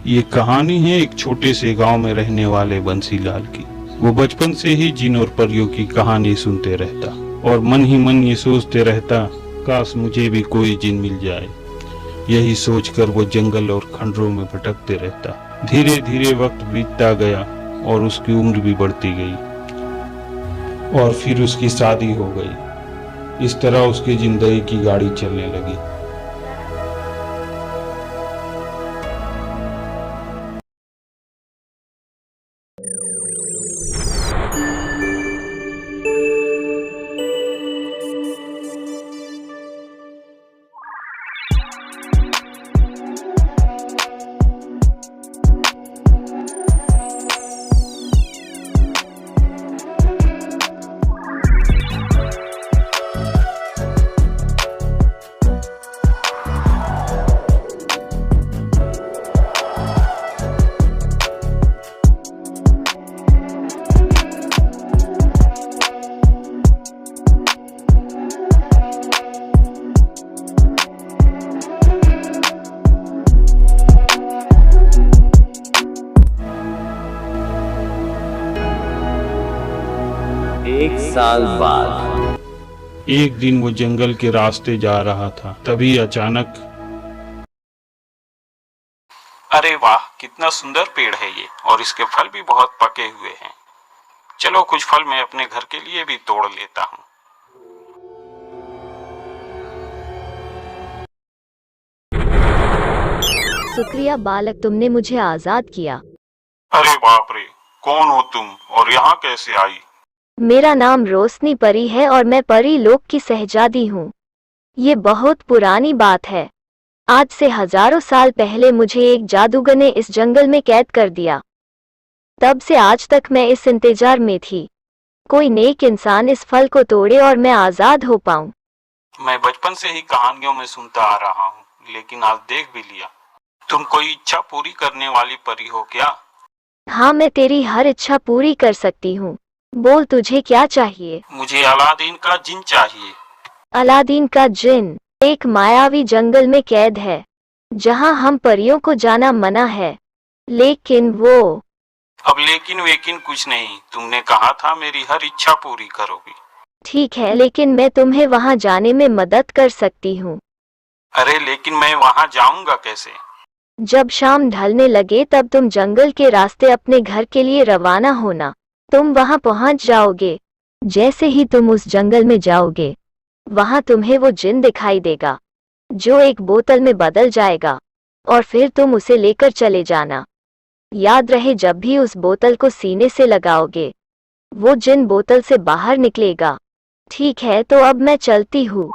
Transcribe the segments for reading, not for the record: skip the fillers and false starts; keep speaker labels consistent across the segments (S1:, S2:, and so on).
S1: ये कहानी है एक छोटे से गांव में रहने वाले बंसीलाल की। वो बचपन से ही जिन और परियों की कहानी सुनते रहता और मन ही मन ये सोचते रहता, काश मुझे भी कोई जिन मिल जाए। यही सोचकर वो जंगल और खंडरों में भटकते रहता। धीरे धीरे वक्त बीतता गया और उसकी उम्र भी बढ़ती गई और फिर उसकी शादी हो गई। इस तरह उसकी जिंदगी की गाड़ी चलने लगी।
S2: एक साल बाद
S1: एक दिन वो जंगल के रास्ते जा रहा था, तभी अचानक, अरे वाह, कितना सुंदर पेड़ है ये, और इसके फल भी बहुत पके हुए हैं। चलो कुछ फल मैं अपने घर के लिए भी तोड़ लेता हूँ।
S3: शुक्रिया बालक, तुमने मुझे आजाद किया।
S1: अरे बाप रे, कौन हो तुम और यहाँ कैसे आई?
S3: मेरा नाम रोशनी परी है और मैं परी लोक की शहजादी हूँ। ये बहुत पुरानी बात है। आज से हजारों साल पहले मुझे एक जादूगर ने इस जंगल में कैद कर दिया। तब से आज तक मैं इस इंतजार में थी, कोई नेक इंसान इस फल को तोड़े और मैं आजाद हो पाऊं।
S1: मैं बचपन से ही कहानियों में सुनता आ रहा हूँ, लेकिन आज देख भी लिया। तुम कोई इच्छा पूरी करने वाली परी हो क्या?
S3: हाँ, मैं तेरी हर इच्छा पूरी कर सकती हूँ। बोल, तुझे क्या चाहिए?
S1: मुझे अलादीन का जिन चाहिए।
S3: अलादीन का जिन एक मायावी जंगल में कैद है, जहाँ हम परियों को जाना मना है। लेकिन वो
S1: अब लेकिन वेकिन कुछ नहीं, तुमने कहा था मेरी हर इच्छा पूरी करोगी।
S3: ठीक है, लेकिन मैं तुम्हें वहाँ जाने में मदद कर सकती हूँ।
S1: अरे लेकिन मैं वहाँ जाऊंगा कैसे?
S3: जब शाम ढलने लगे तब तुम जंगल के रास्ते अपने घर के लिए रवाना होना। तुम वहां पहुंच जाओगे। जैसे ही तुम उस जंगल में जाओगे, वहां तुम्हें वो जिन दिखाई देगा, जो एक बोतल में बदल जाएगा, और फिर तुम उसे लेकर चले जाना। याद रहे, जब भी उस बोतल को सीने से लगाओगे, वो जिन बोतल से बाहर निकलेगा। ठीक है, तो अब मैं चलती हूँ।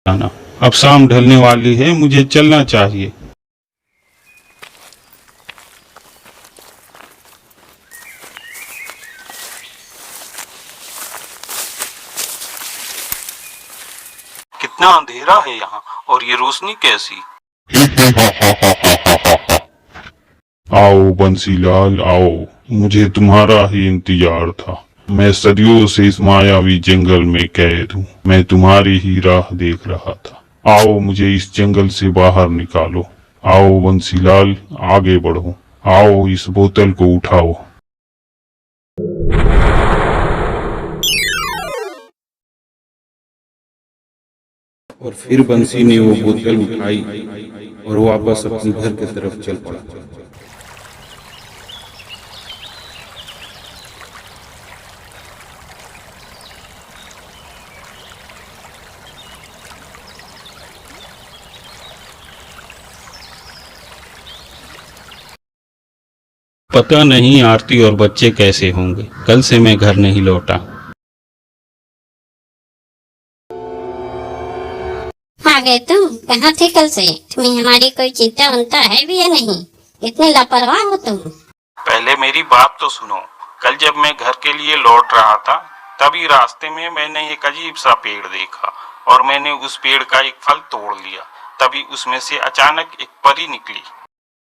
S1: अब शाम ढलने वाली है, मुझे चलना चाहिए। कितना अंधेरा है यहाँ, और ये रोशनी कैसी?
S4: आओ बंसीलाल आओ, मुझे तुम्हारा ही इंतजार था। मैं सदियों से इस मायावी जंगल में कैद हूँ। मैं तुम्हारी ही राह देख रहा था। आओ मुझे इस जंगल से बाहर निकालो। आओ बंसीलाल, आगे बढ़ो। आओ इस बोतल को उठाओ।
S1: और फिर बंसी ने वो बोतल उठाई और वापस अपने घर की तरफ चल पड़ा। पता नहीं आरती और बच्चे कैसे होंगे। कल से मैं घर नहीं लौटा।
S5: आ गए तुम? कहाँ थे कल से? तुम्हें हमारी कोई चिंता वंता है भी या नहीं? इतने लापरवाह हो तुम।
S1: पहले मेरी बात तो सुनो। कल जब मैं घर के लिए लौट रहा था, तभी रास्ते में मैंने एक अजीब सा पेड़ देखा और मैंने उस पेड़ का एक फल तोड़ लिया। तभी उसमें से अचानक एक परी निकली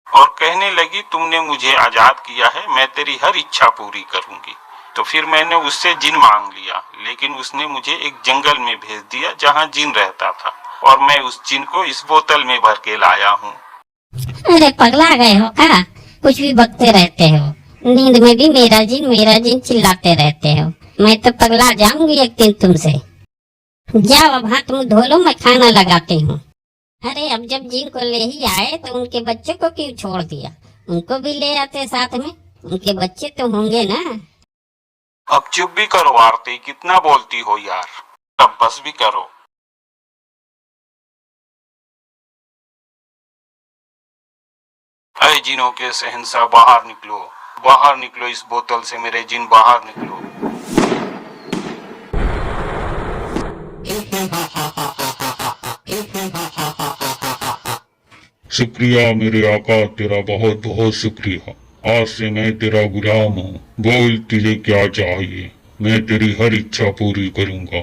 S1: और कहने लगी, तुमने मुझे आजाद किया है, मैं तेरी हर इच्छा पूरी करूंगी। तो फिर मैंने उससे जिन मांग लिया, लेकिन उसने मुझे एक जंगल में भेज दिया जहाँ जिन रहता था और मैं उस जिन को इस बोतल में भर के लाया हूँ।
S5: अरे पगला गए हो क्या? कुछ भी बकते रहते हो। नींद में भी मेरा जिन चिल्लाते रहते हो। मैं तो पगला जाऊंगी एक दिन तुमसे। जाओ अब हाथ मुंह धो लो, मैं खाना लगाती हूँ। अरे अब जब जिन को ले ही आए तो उनके बच्चों को क्यों छोड़ दिया? उनको भी ले आते साथ में, उनके बच्चे तो होंगे ना।
S1: अब चुप भी करो आरती, कितना बोलती हो यार। अब बस भी करो। अरे जिनों के शहंशाह, बाहर निकलो, बाहर निकलो इस बोतल से मेरे जिन, बाहर निकलो।
S4: शुक्रिया मेरे आका, तेरा बहुत बहुत शुक्रिया। आज से मैं तेरा गुलाम हूँ। बोल तुझे क्या चाहिए, मैं तेरी हर इच्छा पूरी करूँगा।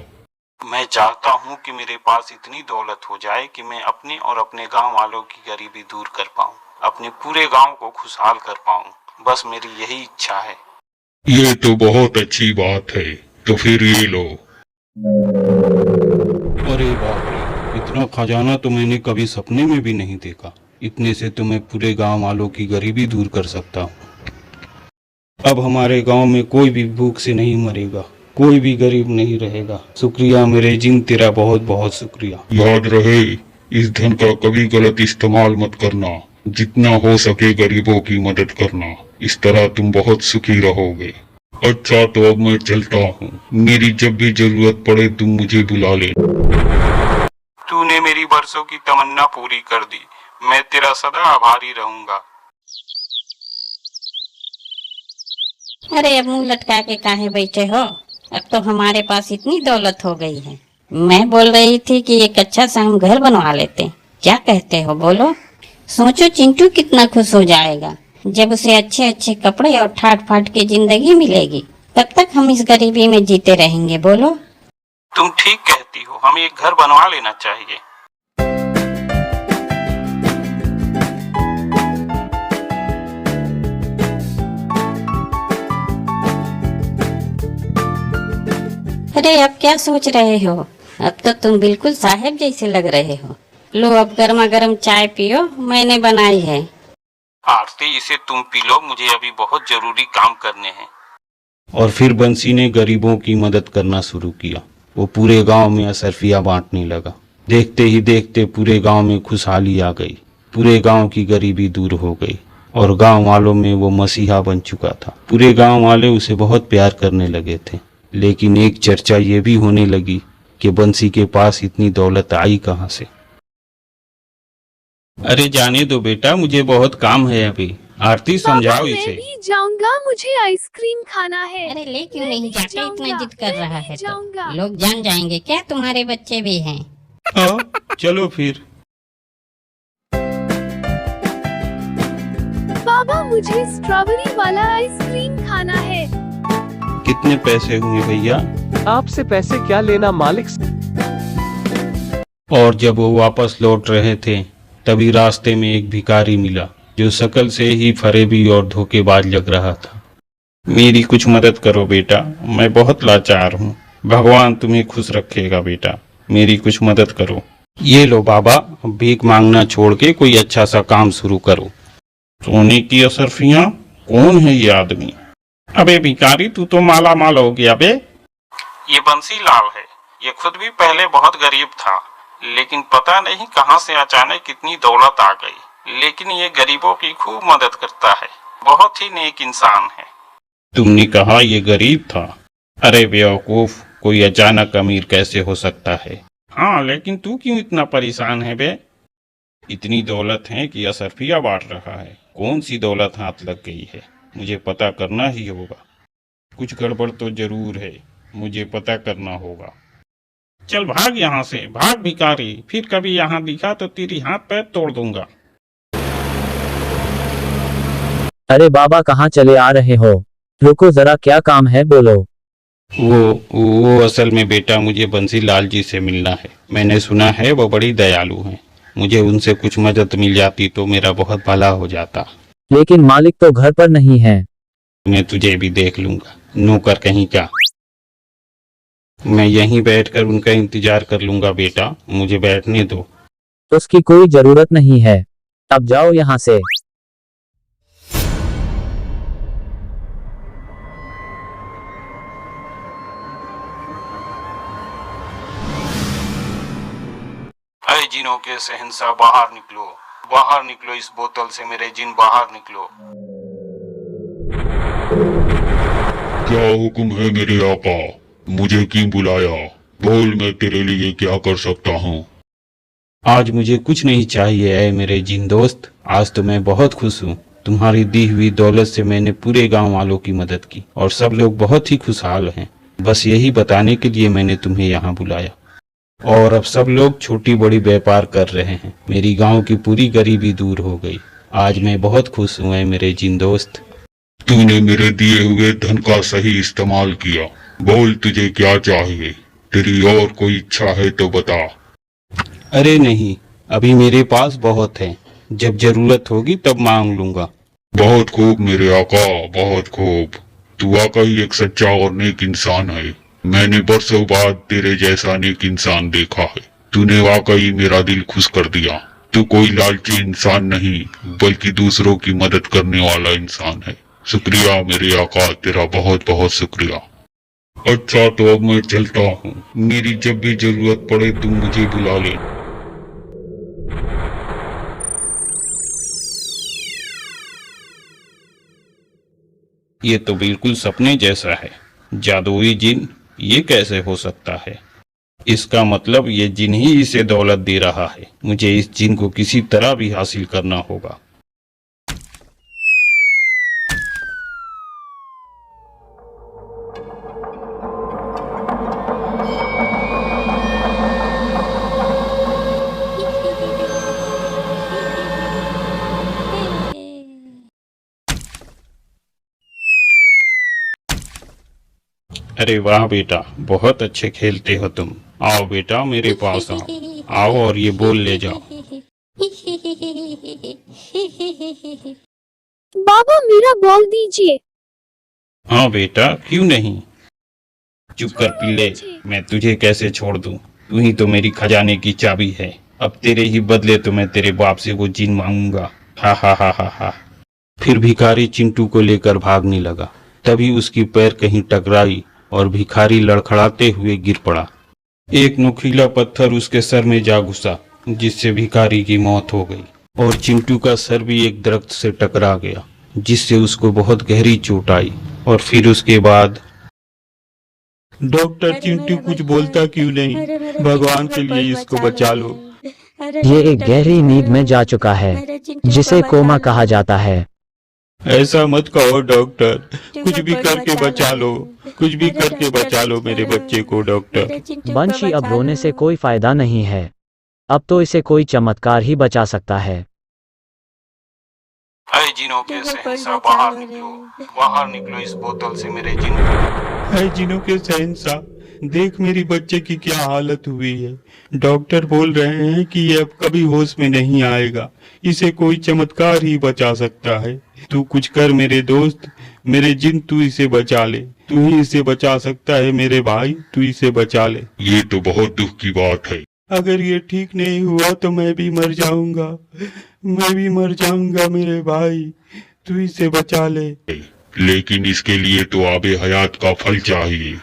S1: मैं चाहता हूँ कि मेरे पास इतनी दौलत हो जाए कि मैं अपने और अपने गांव वालों की गरीबी दूर कर पाऊँ, अपने पूरे गांव को खुशहाल कर पाऊँ। बस मेरी यही इच्छा है।
S4: ये तो बहुत अच्छी बात है, तो फिर ये लो।
S1: अरे बाप रे, इतना खजाना तो मैंने कभी सपने में भी नहीं देखा। इतने से तो मैं पूरे गांव वालों की गरीबी दूर कर सकता हूँ। अब हमारे गांव में कोई भी भूख से नहीं मरेगा, कोई भी गरीब नहीं रहेगा। शुक्रिया मेरे जिन, तेरा बहुत बहुत शुक्रिया।
S4: याद रहे, इस धन का कभी गलत इस्तेमाल मत करना। जितना हो सके गरीबों की मदद करना। इस तरह तुम बहुत सुखी रहोगे। अच्छा तो अब मैं चलता हूँ। मेरी जब भी जरूरत पड़े तुम मुझे बुला ले।
S1: तूने मेरी बरसों की तमन्ना पूरी कर दी। मैं तेरा सदा आभारी रहूंगा।
S5: अरे अब मुंह लटका के काहे बैठे हो? अब तो हमारे पास इतनी दौलत हो गई है। मैं बोल रही थी कि एक अच्छा सा हम घर बनवा लेते। क्या कहते हो बोलो? सोचो चिंटू कितना खुश हो जाएगा जब उसे अच्छे अच्छे कपड़े और ठाट फाट की जिंदगी मिलेगी। तब तक हम इस गरीबी में जीते रहेंगे। बोलो।
S1: तुम ठीक कहती हो, हमें एक घर बनवा लेना चाहिए।
S5: अरे अब क्या सोच रहे हो? अब तो तुम बिल्कुल साहब जैसे लग रहे हो। लो अब गर्मा गर्म चाय पियो, मैंने बनाई है।
S1: आरती इसे तुम पी लो, मुझे अभी बहुत जरूरी काम करने हैं। और फिर बंसी ने गरीबों की मदद करना शुरू किया। वो पूरे गांव में असरफिया बांटने लगा। देखते ही देखते पूरे गांव में खुशहाली आ गई। पूरे गांव की गरीबी दूर हो गई और गांव वालों में वो मसीहा बन चुका था। पूरे गांव वाले उसे बहुत प्यार करने लगे थे। लेकिन एक चर्चा ये भी होने लगी कि बंसी के पास इतनी दौलत आई कहाँ से। अरे जाने दो बेटा, मुझे बहुत काम है अभी। आरती समझाओ
S6: मैं
S1: इसे।
S6: भी जाऊंगा, मुझे आइसक्रीम खाना है।
S5: अरे ले क्यों
S6: मैं
S5: नहीं
S6: भी
S5: जाते? इतना
S6: जाऊंगा,
S5: जिद कर
S6: मैं
S5: रहा
S6: भी
S5: है तो
S6: जाऊंगा।
S5: लोग जान जाएंगे क्या तुम्हारे बच्चे भी हैं।
S1: हाँ, चलो फिर।
S6: बाबा मुझे स्ट्रॉबेरी वाला आइसक्रीम खाना है।
S1: कितने पैसे हुए भैया?
S7: आपसे पैसे क्या लेना मालिक।
S1: और जब वो वापस लौट रहे थे तभी रास्ते में एक भिखारी मिला जो शकल से ही फरेबी और धोखेबाज लग रहा था। मेरी कुछ मदद करो बेटा, मैं बहुत लाचार हूँ। भगवान तुम्हें खुश रखेगा बेटा, मेरी कुछ मदद करो। ये लो बाबा, भीख मांगना छोड़ के कोई अच्छा सा काम शुरू करो। सोने की असरफियाँ? कौन है ये आदमी? अबे भिखारी, तू तो माला माल हो गया बे। ये बंसी लाल है। ये खुद भी पहले बहुत गरीब था, लेकिन पता नहीं कहां से अचानक कितनी दौलत आ गई। लेकिन ये गरीबों की खूब मदद करता है, बहुत ही नेक इंसान है। तुमने कहा ये गरीब था? अरे बेवकूफ, कोई अचानक अमीर कैसे हो सकता है? हाँ, लेकिन तू क्यों इतना परेशान है बे? इतनी दौलत है कि असरफिया बांट रहा है। कौन सी दौलत हाथ लग गई है? मुझे पता करना ही होगा। कुछ गड़बड़ तो जरूर है, मुझे पता करना होगा। चल भाग यहाँ से, भाग भिखारी। फिर कभी यहाँ दिखा तो तेरी हाथ पैर तोड़ दूंगा।
S8: अरे बाबा कहाँ चले आ रहे हो? रुको जरा, क्या काम है बोलो।
S1: वो असल में बेटा, मुझे बंसी लाल जी से मिलना है। मैंने सुना है वो बड़ी दयालु हैं। मुझे उनसे कुछ मदद मिल जाती तो मेरा बहुत भला हो जाता।
S8: लेकिन मालिक तो घर पर नहीं है।
S1: मैं तुझे भी देख लूंगा, नौकर कहीं का। मैं यहीं बैठकर उनका इंतजार कर लूंगा बेटा, मुझे बैठने दो।
S8: उसकी कोई जरूरत नहीं है, अब जाओ यहाँ से।
S1: अरे जिनों के शहंशाह, बाहर निकलो, बाहर निकलो, इस बोतल से मेरे जिन बाहर निकलो।
S4: क्या हुक्म है मेरे आका? मुझे क्यों बुलाया? बोल, मैं तेरे लिए क्या कर सकता हूँ?
S1: आज मुझे कुछ नहीं चाहिए ऐ मेरे जिन दोस्त, आज तो मैं बहुत खुश हूँ। तुम्हारी दी हुई दौलत से मैंने पूरे गांव वालों की मदद की और सब लोग बहुत ही खुशहाल हैं। बस यही बताने के लिए मैंने तुम्हें यहाँ बुलाया। और अब सब लोग छोटी बड़ी व्यापार कर रहे हैं, मेरी गांव की पूरी गरीबी दूर हो गई। आज मैं बहुत खुश हूँ ऐ मेरे जिन दोस्त।
S4: तूने मेरे दिए हुए धन का सही इस्तेमाल किया। बोल, तुझे क्या चाहिए? तेरी और कोई इच्छा है तो बता।
S1: अरे नहीं, अभी मेरे पास बहुत है, जब जरूरत होगी तब मांग लूंगा।
S4: बहुत खूब मेरे आका, बहुत खूब। तू वाकई एक सच्चा और नेक इंसान है। मैंने बरसों बाद तेरे जैसा नेक इंसान देखा है। तूने वाकई मेरा दिल खुश कर दिया। तू कोई लालची इंसान नहीं, बल्कि दूसरों की मदद करने वाला इंसान है। शुक्रिया मेरे आका, तेरा बहुत बहुत शुक्रिया। अच्छा, तो अब मैं चलता हूँ। मेरी जब भी जरूरत पड़े तुम मुझे बुला ले।
S1: ये तो बिल्कुल सपने जैसा है। जादुई जिन, ये कैसे हो सकता है? इसका मतलब ये जिन ही इसे दौलत दे रहा है। मुझे इस जिन को किसी तरह भी हासिल करना होगा। अरे वाह बेटा, बहुत अच्छे खेलते हो तुम। आओ बेटा, मेरे पास आओ। आओ और ये बॉल ले जाओ।
S6: बाबा मेरा बॉल दीजिए।
S1: हाँ बेटा, क्यों नहीं। चुप कर पिल्ले, मैं तुझे कैसे छोड़ दूं? तू ही तो मेरी खजाने की चाबी है। अब तेरे ही बदले तो मैं तेरे बाप से वो जिन मांगूंगा। हा हा हा हा हा। फिर भिखारी चिंटू को लेकर भागने लगा। तभी उसकी पैर कहीं टकराई और भिखारी लड़खड़ाते हुए गिर पड़ा। एक नुकीला पत्थर उसके सर में जा घुसा, जिससे भिखारी की मौत हो गई। और चिंटू का सर भी एक दरख्त से टकरा गया, जिससे उसको बहुत गहरी चोट आई। और फिर उसके बाद डॉक्टर चिंटू कुछ बोलता क्यों नहीं? भगवान के लिए इसको बचा लो।
S8: ये एक गहरी नींद में जा चुका है, जिसे कोमा कहा जाता है।
S1: ऐसा मत कहो डॉक्टर, कुछ भी करके बचा लो, कुछ भी करके बचा लो मेरे बच्चे को डॉक्टर।
S8: बंशी, अब रोने से कोई फायदा नहीं है। अब तो इसे कोई चमत्कार ही बचा सकता है।
S1: ऐ जिनों के शहंशाह, बाहर निकलो, बाहर निकलो, इस बोतल से मेरे जिन। ऐ जिनों के शहंशाह, देख मेरी बच्चे की क्या हालत हुई है। डॉक्टर बोल रहे हैं कि ये अब कभी होश में नहीं आएगा। इसे कोई चमत्कार ही बचा सकता है। तू कुछ कर मेरे दोस्त, मेरे जिन, तू इसे बचा ले। तू ही इसे बचा सकता है मेरे भाई, तू इसे बचा ले।
S4: ये तो बहुत दुख की बात है।
S1: अगर ये ठीक नहीं हुआ तो मैं भी मर जाऊंगा, मैं भी मर जाऊंगा मेरे भाई, तू इसे बचा ले।
S4: लेकिन इसके लिए तो आबे हयात का फल चाहिए।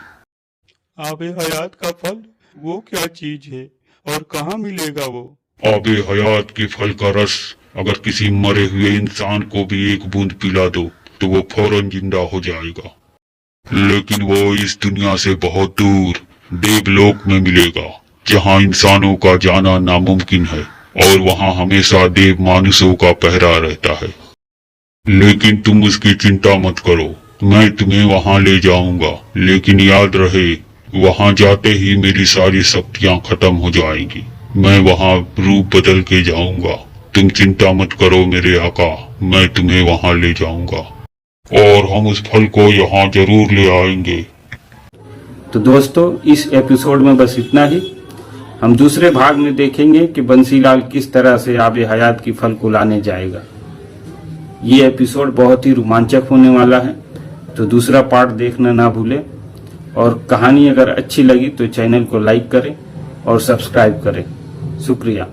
S1: आबे हयात का फल? वो क्या चीज है और कहाँ मिलेगा वो?
S4: आबे हयात के फल का रस अगर किसी मरे हुए इंसान को भी एक बूंद पिला दो तो वो फौरन जिंदा हो जाएगा। लेकिन वो इस दुनिया से बहुत दूर देवलोक में मिलेगा, जहाँ इंसानों का जाना नामुमकिन है और वहाँ हमेशा देव मानुषों का पहरा रहता है। लेकिन तुम उसकी चिंता मत करो, मैं तुम्हें वहाँ ले जाऊंगा। लेकिन याद रहे, वहाँ जाते ही मेरी सारी शक्तियाँ खत्म हो जाएंगी। मैं वहाँ रूप बदल के जाऊंगा। तुम चिंता मत करो मेरे आका, मैं तुम्हें वहाँ ले जाऊंगा और हम उस फल को यहाँ जरूर ले आएंगे।
S1: तो दोस्तों, इस एपिसोड में बस इतना ही। हम दूसरे भाग में देखेंगे कि बंसीलाल किस तरह से आबे हयात की फल को लाने जाएगा। ये एपिसोड बहुत ही रोमांचक होने वाला है, तो दूसरा पार्ट देखना ना भूलें। और कहानी अगर अच्छी लगी तो चैनल को लाइक करें और सब्सक्राइब करें। शुक्रिया।